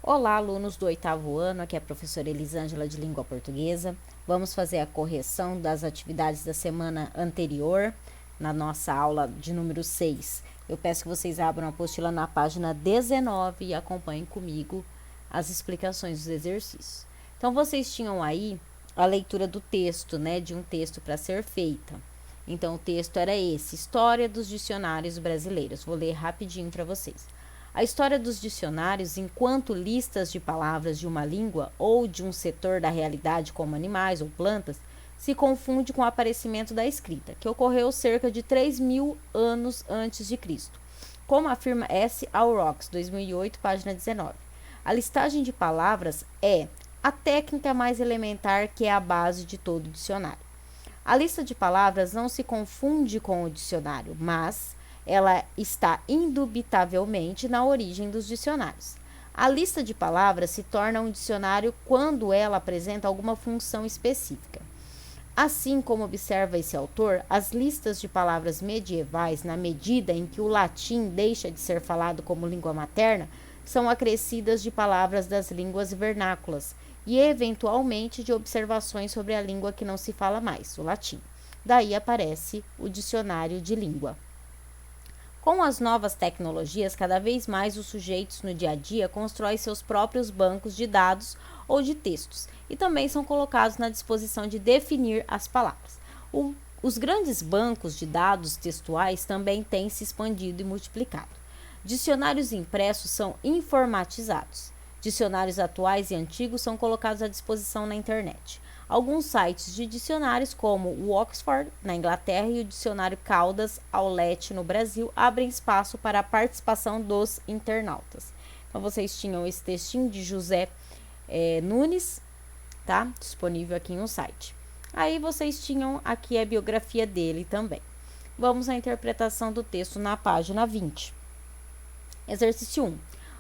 Olá, alunos do 8º ano, aqui é a professora Elisângela de Língua Portuguesa. Vamos fazer a correção das atividades da semana anterior, na nossa aula de número 6. Eu peço que vocês abram a apostila na página 19 e acompanhem comigo as explicações dos exercícios. Então, vocês tinham aí a leitura do texto, né, de um texto para ser feita. Então, o texto era esse, História dos Dicionários Brasileiros. Vou ler rapidinho para vocês. A história dos dicionários, enquanto listas de palavras de uma língua ou de um setor da realidade como animais ou plantas, se confunde com o aparecimento da escrita, que ocorreu cerca de 3.000 anos antes de Cristo. Como afirma S. Aurochs, 2008, página 19. A listagem de palavras é a técnica mais elementar que é a base de todo dicionário. A lista de palavras não se confunde com o dicionário, mas ela está indubitavelmente na origem dos dicionários. A lista de palavras se torna um dicionário quando ela apresenta alguma função específica. Assim como observa esse autor, as listas de palavras medievais, na medida em que o latim deixa de ser falado como língua materna, são acrescidas de palavras das línguas vernáculas e, eventualmente, de observações sobre a língua que não se fala mais, o latim. Daí aparece o dicionário de língua. Com as novas tecnologias, cada vez mais os sujeitos no dia a dia constroem seus próprios bancos de dados ou de textos e também são colocados na disposição de definir as palavras. Os grandes bancos de dados textuais também têm se expandido e multiplicado. Dicionários impressos são informatizados. Dicionários atuais e antigos são colocados à disposição na internet. Alguns sites de dicionários, como o Oxford, na Inglaterra, e o dicionário Caldas Aulete, no Brasil, abrem espaço para a participação dos internautas. Então, vocês tinham esse textinho de José Nunes, tá? Disponível aqui no site. Aí, vocês tinham aqui a biografia dele também. Vamos à interpretação do texto na página 20. Exercício 1.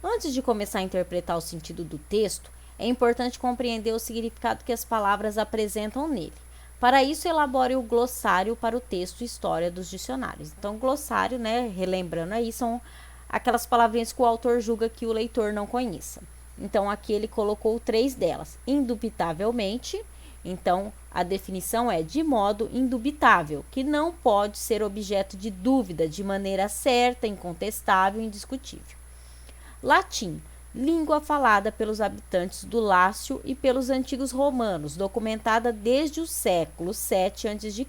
Antes de começar a interpretar o sentido do texto, é importante compreender o significado que as palavras apresentam nele. Para isso, elabore o glossário para o texto História dos Dicionários. Então, glossário, né, relembrando aí, são aquelas palavrinhas que o autor julga que o leitor não conheça. Então, aqui ele colocou 3 delas. Indubitavelmente, então, a definição é de modo indubitável, que não pode ser objeto de dúvida de maneira certa, incontestável e indiscutível. Latim. Língua falada pelos habitantes do Lácio e pelos antigos romanos, documentada desde o século VII a.C.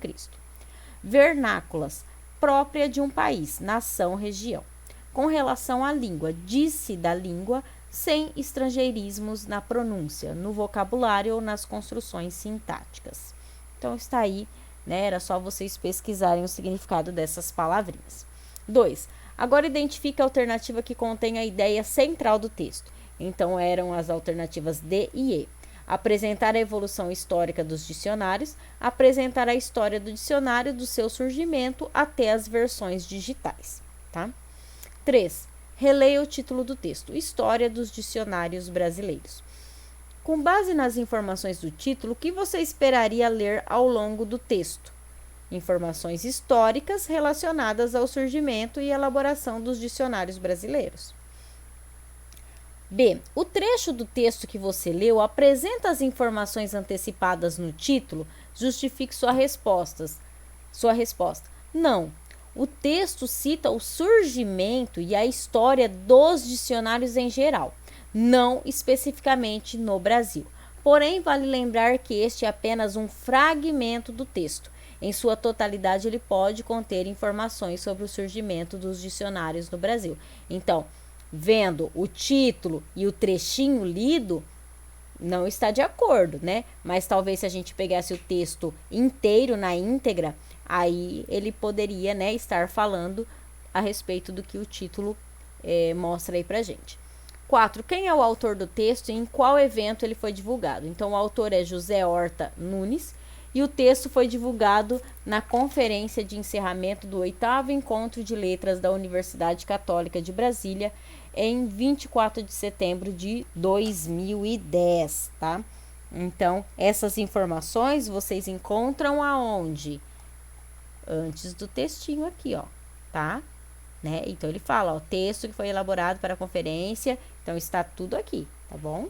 Vernáculas, própria de um país, nação, região. Com relação à língua, disse da língua, sem estrangeirismos na pronúncia, no vocabulário ou nas construções sintáticas. Então, está aí, né? Era só vocês pesquisarem o significado dessas palavrinhas. 2. Agora identifique a alternativa que contém a ideia central do texto. Então, eram as alternativas D e E. Apresentar a evolução histórica dos dicionários, apresentar a história do dicionário, do seu surgimento até as versões digitais. Tá? 3. Releia o título do texto, História dos Dicionários Brasileiros. Com base nas informações do título, o que você esperaria ler ao longo do texto? Informações históricas relacionadas ao surgimento e elaboração dos dicionários brasileiros. B. O trecho do texto que você leu apresenta as informações antecipadas no título? Justifique sua resposta. Não. O texto cita o surgimento e a história dos dicionários em geral, não especificamente no Brasil. Porém, vale lembrar que este é apenas um fragmento do texto. Em sua totalidade, ele pode conter informações sobre o surgimento dos dicionários no Brasil. Então, vendo o título e o trechinho lido, não está de acordo, né? Mas talvez se a gente pegasse o texto inteiro, na íntegra, aí ele poderia, né, estar falando a respeito do que o título mostra aí pra gente. 4. Quem é o autor do texto e em qual evento ele foi divulgado? Então, o autor é José Horta Nunes, e o texto foi divulgado na conferência de encerramento do 8º Encontro de Letras da Universidade Católica de Brasília, em 24 de setembro de 2010, tá? Então, essas informações vocês encontram aonde? Antes do textinho aqui, ó, tá? Né? Então, ele fala, ó, texto que foi elaborado para a conferência, então está tudo aqui, tá bom?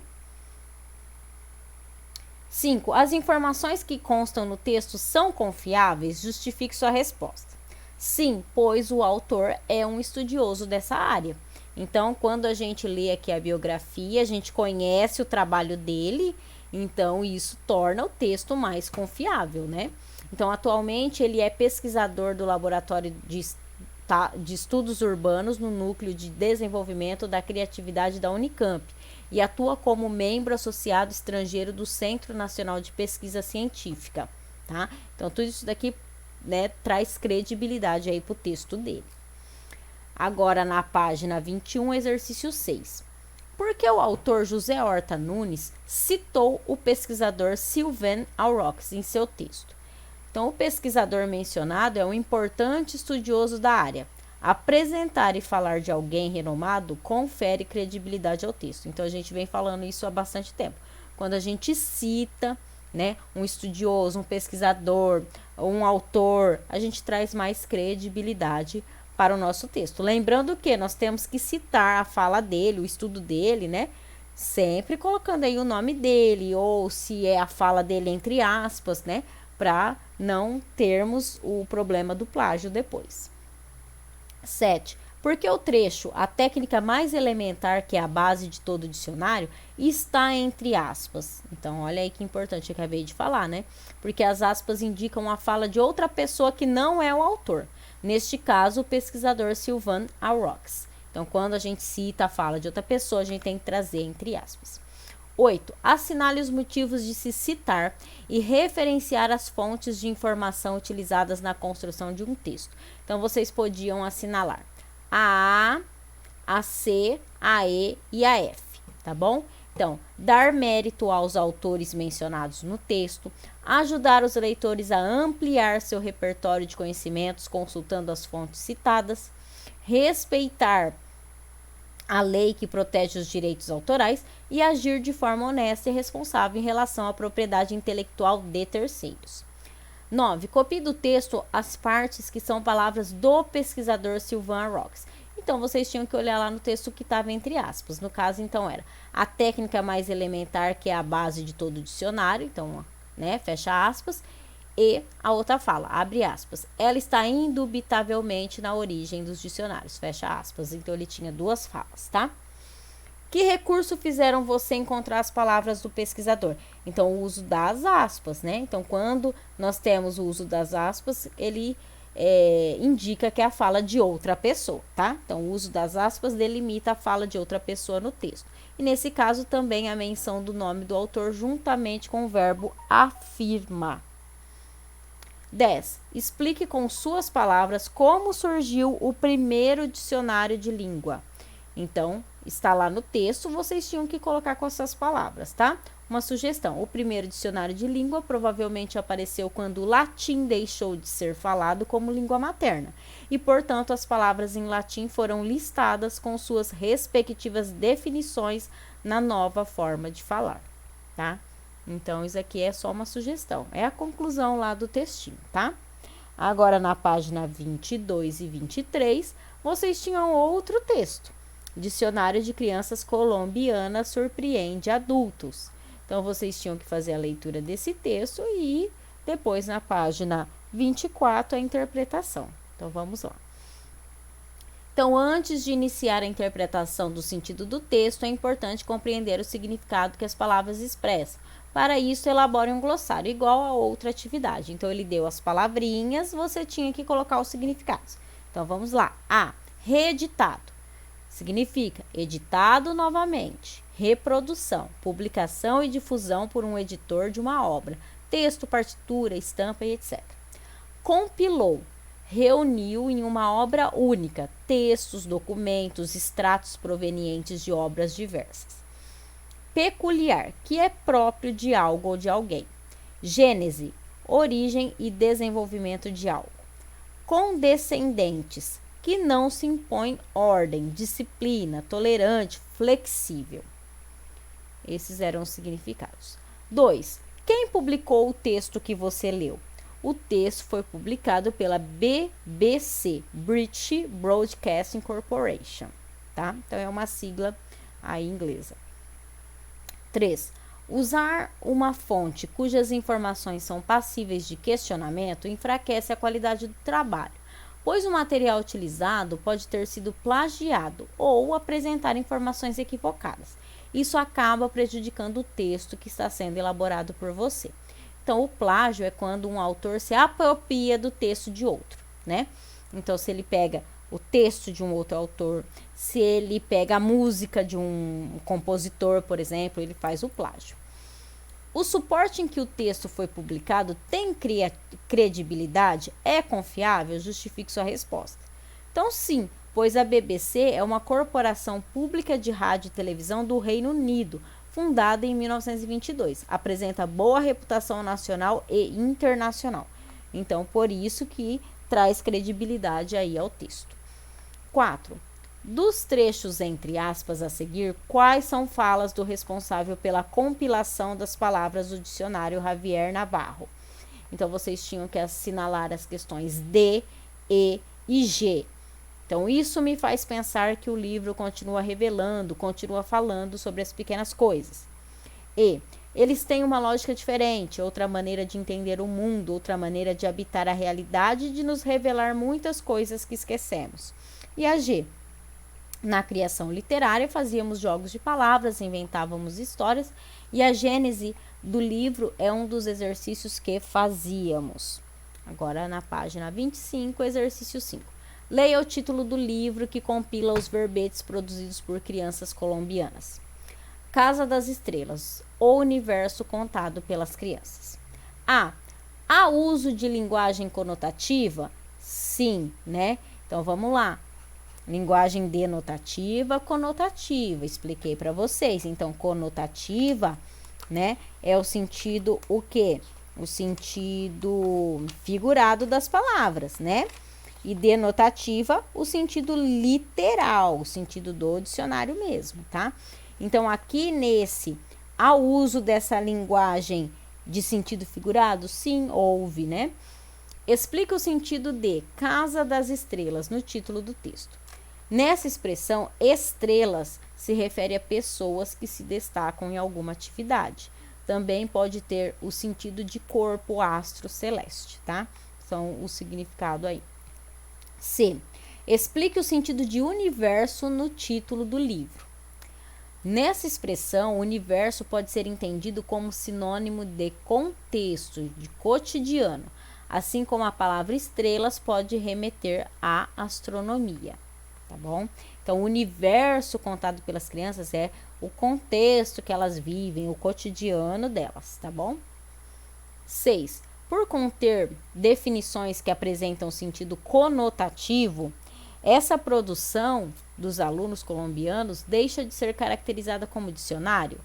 5. As informações que constam no texto são confiáveis? Justifique sua resposta. Sim, pois o autor é um estudioso dessa área. Então, quando a gente lê aqui a biografia, a gente conhece o trabalho dele, então isso torna o texto mais confiável, né? Então, atualmente, ele é pesquisador do Laboratório de Estudos Urbanos no Núcleo de Desenvolvimento da Criatividade da Unicamp e atua como membro associado estrangeiro do Centro Nacional de Pesquisa Científica, tá? Então, tudo isso daqui, né, traz credibilidade aí para o texto dele. Agora, na página 21, exercício 6. Por que o autor José Horta Nunes citou o pesquisador Sylvain Aurochs em seu texto? Então, o pesquisador mencionado é um importante estudioso da área. Apresentar e falar de alguém renomado confere credibilidade ao texto. Então, a gente vem falando isso há bastante tempo. Quando a gente cita, né, um estudioso, um pesquisador, um autor, a gente traz mais credibilidade para o nosso texto. Lembrando que nós temos que citar a fala dele, o estudo dele, né? Sempre colocando aí o nome dele, ou se é a fala dele entre aspas, né? Para não termos o problema do plágio depois. 7. Porque o trecho, a técnica mais elementar, que é a base de todo dicionário, está entre aspas. Então, olha aí que importante, eu acabei de falar, né? Porque as aspas indicam a fala de outra pessoa que não é o autor. Neste caso, o pesquisador Sylvain Aurochs. Então, quando a gente cita a fala de outra pessoa, a gente tem que trazer entre aspas. 8. Assinale os motivos de se citar e referenciar as fontes de informação utilizadas na construção de um texto. Então, vocês podiam assinalar a C, a E e a F, tá bom? Então, dar mérito aos autores mencionados no texto, ajudar os leitores a ampliar seu repertório de conhecimentos consultando as fontes citadas, respeitar a lei que protege os direitos autorais e agir de forma honesta e responsável em relação à propriedade intelectual de terceiros. 9. Copie do texto as partes que são palavras do pesquisador Sylvain Aurochs. Então, vocês tinham que olhar lá no texto que estava entre aspas. No caso, então, era a técnica mais elementar, que é a base de todo o dicionário. Então, né, fecha aspas. E a outra fala, abre aspas. Ela está indubitavelmente na origem dos dicionários, fecha aspas. Então, ele tinha duas falas, tá? Que recurso fizeram você encontrar as palavras do pesquisador? Então, o uso das aspas, né? Então, quando nós temos o uso das aspas, ele indica que é a fala de outra pessoa, tá? Então, o uso das aspas delimita a fala de outra pessoa no texto. E, nesse caso, também a menção do nome do autor juntamente com o verbo afirma. 10. Explique com suas palavras como surgiu o primeiro dicionário de língua. Então, está lá no texto, vocês tinham que colocar com essas palavras, tá? Uma sugestão: o primeiro dicionário de língua provavelmente apareceu quando o latim deixou de ser falado como língua materna e, portanto, as palavras em latim foram listadas com suas respectivas definições na nova forma de falar, tá? Então, isso aqui é só uma sugestão. É a conclusão lá do textinho, tá? Agora, na página 22 e 23, vocês tinham outro texto. Dicionário de Crianças Colombianas surpreende adultos. Então, vocês tinham que fazer a leitura desse texto e depois, na página 24, a interpretação. Então, vamos lá. Então, antes de iniciar a interpretação do sentido do texto, é importante compreender o significado que as palavras expressam. Para isso, elabore um glossário, igual a outra atividade. Então, ele deu as palavrinhas, você tinha que colocar os significados. Então, vamos lá. A. Reeditado. Significa editado novamente. Reprodução, publicação e difusão por um editor de uma obra. Texto, partitura, estampa e etc. Compilou. Reuniu em uma obra única textos, documentos, extratos provenientes de obras diversas. Peculiar, que é próprio de algo ou de alguém. Gênese, origem e desenvolvimento de algo. Condescendentes, que não se impõe ordem, disciplina, tolerante, flexível. Esses eram os significados. 2. Quem publicou o texto que você leu? O texto foi publicado pela BBC, British Broadcasting Corporation, tá? Então, é uma sigla aí inglesa. 3. Usar uma fonte cujas informações são passíveis de questionamento enfraquece a qualidade do trabalho, pois o material utilizado pode ter sido plagiado ou apresentar informações equivocadas. Isso acaba prejudicando o texto que está sendo elaborado por você. Então, o plágio é quando um autor se apropria do texto de outro, né? Então, se ele pega o texto de um outro autor, se ele pega a música de um compositor, por exemplo, ele faz o plágio. O suporte em que o texto foi publicado tem credibilidade? É confiável? Justifique sua resposta. Então, sim, pois a BBC é uma corporação pública de rádio e televisão do Reino Unido, fundada em 1922. Apresenta boa reputação nacional e internacional. Então, por isso que traz credibilidade aí ao texto. 4. Dos trechos entre aspas a seguir, quais são falas do responsável pela compilação das palavras do dicionário Javier Navarro? Então, vocês tinham que assinalar as questões D, E e G. Então, isso me faz pensar que o livro continua revelando, continua falando sobre as pequenas coisas. E. Eles têm uma lógica diferente, outra maneira de entender o mundo, outra maneira de habitar a realidade e de nos revelar muitas coisas que esquecemos. E a G. Na criação literária, fazíamos jogos de palavras, inventávamos histórias, e a gênese do livro é um dos exercícios que fazíamos. Agora, na página 25, exercício 5. Leia o título do livro que compila os verbetes produzidos por crianças colombianas. Casa das Estrelas, o universo contado pelas crianças. A. Há uso de linguagem conotativa? Sim, né? Então, vamos lá. Linguagem denotativa, conotativa. Expliquei para vocês. Então, conotativa, né, é o sentido o quê? O sentido figurado das palavras, né? E denotativa, o sentido literal, o sentido do dicionário mesmo, tá? Então, aqui nesse, há uso dessa linguagem de sentido figurado? Sim, houve, né? Explica o sentido de Casa das Estrelas no título do texto. Nessa expressão, estrelas se refere a pessoas que se destacam em alguma atividade. Também pode ter o sentido de corpo astro celeste, tá? São o significado aí. C. Explique o sentido de universo no título do livro. Nessa expressão, o universo pode ser entendido como sinônimo de contexto, de cotidiano, assim como a palavra estrelas pode remeter à astronomia, tá bom? Então, o universo contado pelas crianças é o contexto que elas vivem, o cotidiano delas, tá bom? 6. Por conter definições que apresentam sentido conotativo, essa produção dos alunos colombianos deixa de ser caracterizada como dicionário?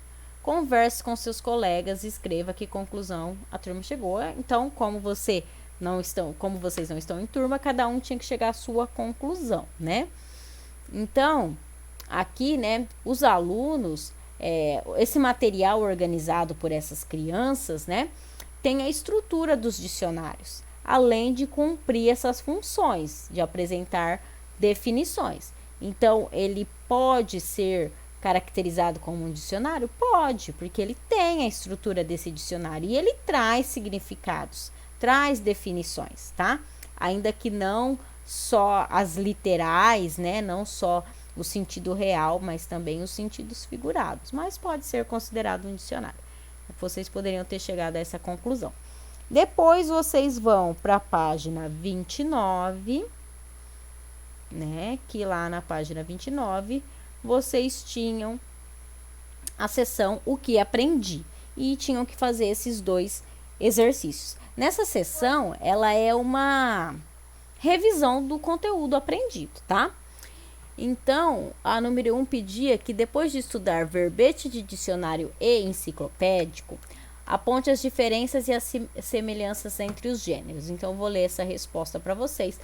Converse com seus colegas e escreva que conclusão a turma chegou. Então, como vocês não estão em turma, cada um tinha que chegar à sua conclusão, né? Então, aqui, né, os alunos, esse material organizado por essas crianças, né, tem a estrutura dos dicionários, além de cumprir essas funções de apresentar definições. Então, ele pode ser caracterizado como um dicionário? Pode, porque ele tem a estrutura desse dicionário e ele traz significados, traz definições, tá? Ainda que não só as literais, né? Não só o sentido real, mas também os sentidos figurados. Mas pode ser considerado um dicionário. Vocês poderiam ter chegado a essa conclusão. Depois vocês vão para a página 29, né? Que lá na página 29 vocês tinham a seção O que aprendi e tinham que fazer esses dois exercícios. Nessa seção, ela é uma revisão do conteúdo aprendido, tá? Então, a número 1 pedia que depois de estudar verbete de dicionário e enciclopédico, aponte as diferenças e as semelhanças entre os gêneros. Então, eu vou ler essa resposta para vocês.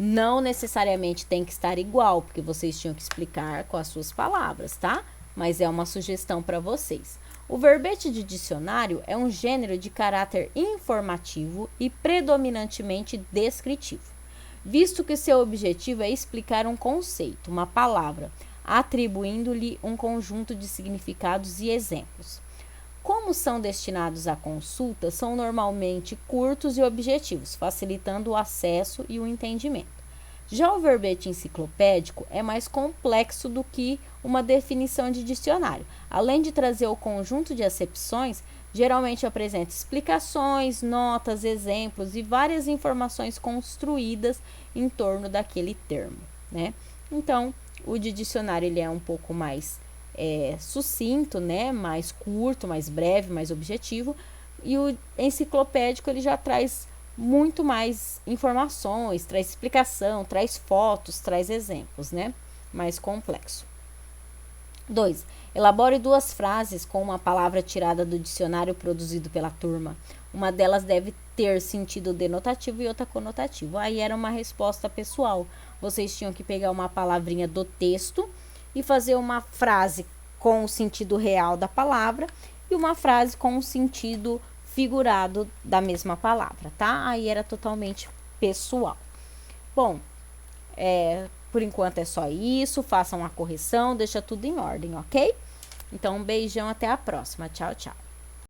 Não necessariamente tem que estar igual, porque vocês tinham que explicar com as suas palavras, tá? Mas é uma sugestão para vocês. O verbete de dicionário é um gênero de caráter informativo e predominantemente descritivo, visto que seu objetivo é explicar um conceito, uma palavra. atribuindo-lhe um conjunto de significados e exemplos. Como são destinados à consulta, são normalmente curtos e objetivos, facilitando o acesso e o entendimento. Já o verbete enciclopédico é mais complexo do que uma definição de dicionário. Além de trazer o conjunto de acepções, geralmente apresenta explicações, notas, exemplos e várias informações construídas em torno daquele termo, né? Então, o de dicionário ele é um pouco mais sucinto, né? Mais curto, mais breve, mais objetivo. E o enciclopédico ele já traz muito mais informações, traz explicação, traz fotos, traz exemplos, né? Mais complexo. 2. Elabore 2 frases com uma palavra tirada do dicionário produzido pela turma. Uma delas deve ter sentido denotativo e outra conotativo. Aí era uma resposta pessoal. Vocês tinham que pegar uma palavrinha do texto e fazer uma frase com o sentido real da palavra e uma frase com o sentido figurado da mesma palavra, tá? Aí era totalmente pessoal. Bom, por enquanto é só isso. Façam a correção, deixa tudo em ordem, ok? Então, um beijão, até a próxima. Tchau, tchau.